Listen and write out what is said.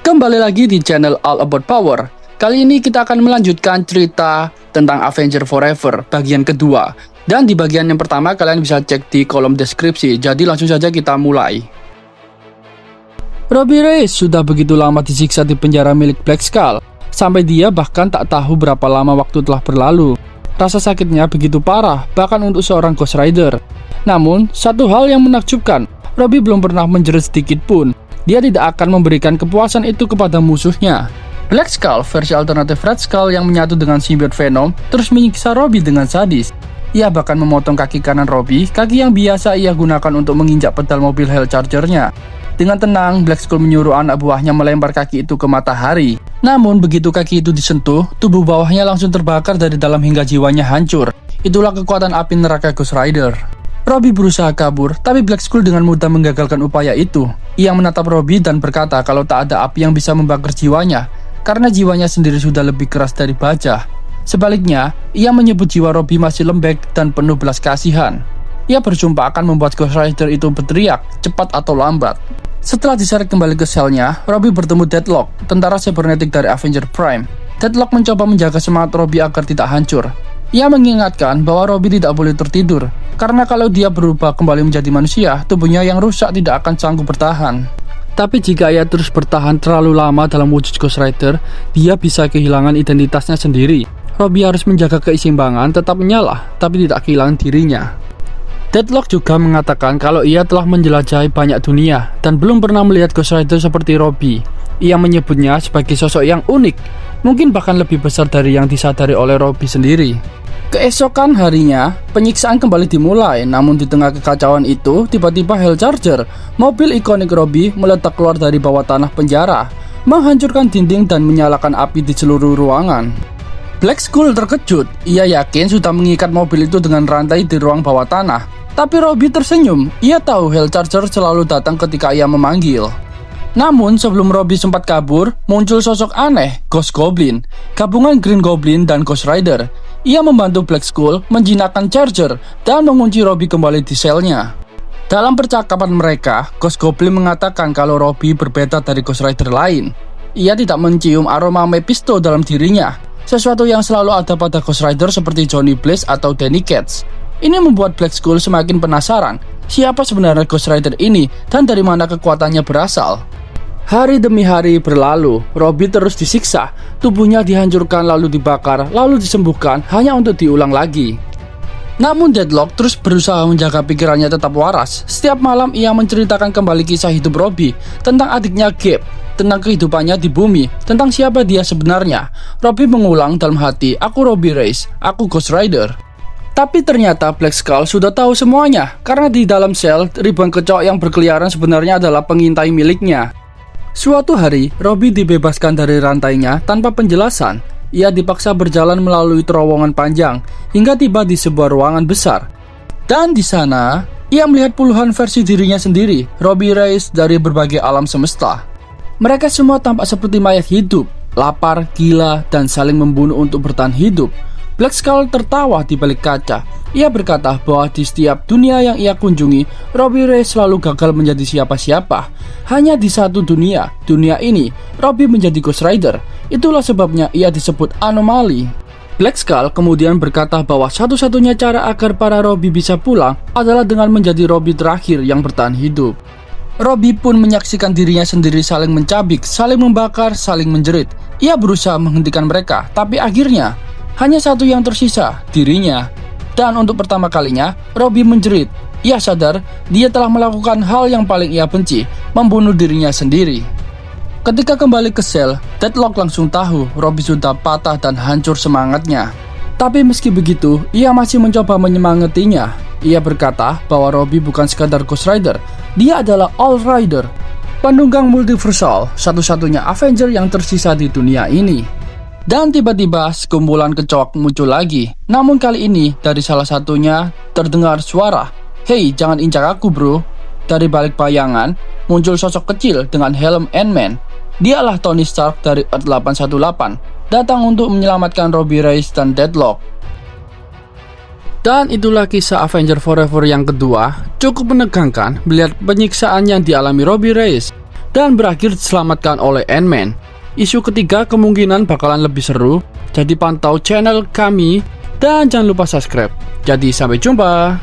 Kembali lagi di channel All About Power. Kali ini kita akan melanjutkan cerita tentang Avenger Forever bagian kedua. Dan di bagian yang pertama kalian bisa cek di kolom deskripsi. Jadi langsung saja kita mulai. Robbie Reyes sudah begitu lama disiksa di penjara milik Black Skull, sampai dia bahkan tak tahu berapa lama waktu telah berlalu. Rasa sakitnya begitu parah, bahkan untuk seorang Ghost Rider. Namun, satu hal yang menakjubkan, Robbie belum pernah menjerit sedikit pun. Dia tidak akan memberikan kepuasan itu kepada musuhnya. Black Skull versi alternatif Red Skull yang menyatu dengan simbiot Venom terus menyiksa Robbie dengan sadis. Ia bahkan memotong kaki kanan Robbie, kaki yang biasa ia gunakan untuk menginjak pedal mobil Hell Charger-nya. Dengan tenang, Black Skull menyuruh anak buahnya melempar kaki itu ke matahari. Namun begitu kaki itu disentuh, tubuh bawahnya langsung terbakar dari dalam hingga jiwanya hancur. Itulah kekuatan api neraka Ghost Rider. Robbie berusaha kabur, tapi Black Skull dengan mudah menggagalkan upaya itu. Ia menatap Robbie dan berkata kalau tak ada api yang bisa membakar jiwanya, karena jiwanya sendiri sudah lebih keras dari baja. Sebaliknya, ia menyebut jiwa Robbie masih lembek dan penuh belas kasihan. Ia bersumpah akan membuat Ghost Rider itu berteriak, cepat atau lambat. Setelah diseret kembali ke selnya, Robbie bertemu Deadlock, tentara sibernetik dari Avenger Prime. Deadlock mencoba menjaga semangat Robbie agar tidak hancur. Ia mengingatkan bahwa Robbie tidak boleh tertidur, karena kalau dia berubah kembali menjadi manusia, tubuhnya yang rusak tidak akan sanggup bertahan. Tapi jika ia terus bertahan terlalu lama dalam wujud Ghost Rider, dia bisa kehilangan identitasnya sendiri. Robbie harus menjaga keseimbangan, tetap menyala, tapi tidak kehilangan dirinya. Deadlock juga mengatakan kalau ia telah menjelajahi banyak dunia dan belum pernah melihat Ghost Rider seperti Robbie. Ia menyebutnya sebagai sosok yang unik, mungkin bahkan lebih besar dari yang disadari oleh Robbie sendiri. Keesokan harinya, penyiksaan kembali dimulai, namun di tengah kekacauan itu, tiba-tiba Hell Charger, mobil ikonik Robbie, meledak keluar dari bawah tanah penjara, menghancurkan dinding dan menyalakan api di seluruh ruangan. Black Skull terkejut, ia yakin sudah mengikat mobil itu dengan rantai di ruang bawah tanah. Tapi Robbie tersenyum, ia tahu Hell Charger selalu datang ketika ia memanggil. Namun sebelum Robbie sempat kabur, muncul sosok aneh, Ghost Goblin, gabungan Green Goblin dan Ghost Rider. Ia membantu Black Skull menjinakkan Charger dan mengunci Robbie kembali di selnya. Dalam percakapan mereka, Ghost Goblin mengatakan kalau Robbie berbeda dari Ghost Rider lain. Ia tidak mencium aroma Mephisto dalam dirinya, sesuatu yang selalu ada pada Ghost Rider seperti Johnny Blaze atau Danny Ketch. Ini membuat Black Skull semakin penasaran, siapa sebenarnya Ghost Rider ini dan dari mana kekuatannya berasal. Hari demi hari berlalu, Robbie terus disiksa, tubuhnya dihancurkan lalu dibakar, lalu disembuhkan hanya untuk diulang lagi. Namun Deadlock terus berusaha menjaga pikirannya tetap waras. Setiap malam ia menceritakan kembali kisah hidup Robbie, tentang adiknya Gabe, tentang kehidupannya di bumi, tentang siapa dia sebenarnya. Robbie mengulang dalam hati, aku Robbie Reyes, aku Ghost Rider. Tapi ternyata Black Skull sudah tahu semuanya, karena di dalam sel, ribuan kecoak yang berkeliaran sebenarnya adalah pengintai miliknya. Suatu hari, Robbie dibebaskan dari rantainya tanpa penjelasan. Ia dipaksa berjalan melalui terowongan panjang hingga tiba di sebuah ruangan besar. Dan di sana, ia melihat puluhan versi dirinya sendiri, Robbie Reyes dari berbagai alam semesta. Mereka semua tampak seperti mayat hidup, lapar, gila, dan saling membunuh untuk bertahan hidup. Black Skull tertawa di balik kaca. Ia berkata bahwa di setiap dunia yang ia kunjungi, Robbie Reyes selalu gagal menjadi siapa-siapa. Hanya di satu dunia ini, Robbie menjadi Ghost Rider. Itulah sebabnya ia disebut anomali. Black Skull kemudian berkata bahwa satu-satunya cara agar para Robbie bisa pulang adalah dengan menjadi Robbie terakhir yang bertahan hidup. Robbie pun menyaksikan dirinya sendiri saling mencabik, saling membakar, saling menjerit. Ia berusaha menghentikan mereka, tapi akhirnya hanya satu yang tersisa, dirinya. Dan untuk pertama kalinya, Robbie menjerit. Ia sadar dia telah melakukan hal yang paling ia benci, membunuh dirinya sendiri. Ketika kembali ke sel, Deadlock langsung tahu Robbie sudah patah dan hancur semangatnya. Tapi meski begitu, ia masih mencoba menyemangatinya. Ia berkata bahwa Robbie bukan sekadar Ghost Rider, dia adalah All Rider, penunggang multiversal, satu-satunya Avenger yang tersisa di dunia ini. Dan tiba-tiba sekumpulan kecoak muncul lagi. Namun kali ini dari salah satunya terdengar suara, "Hei, jangan injak aku bro." Dari balik bayangan muncul sosok kecil dengan helm Ant-Man. Dialah Tony Stark dari Earth 818, datang untuk menyelamatkan Robbie Reyes dan Deadlock. Dan itulah kisah Avenger Forever yang kedua. Cukup menegangkan melihat penyiksaan yang dialami Robbie Reyes. dan berakhir diselamatkan oleh Ant-Man. Isu ketiga kemungkinan bakalan lebih seru, jadi pantau channel kami dan jangan lupa subscribe. Jadi sampai jumpa.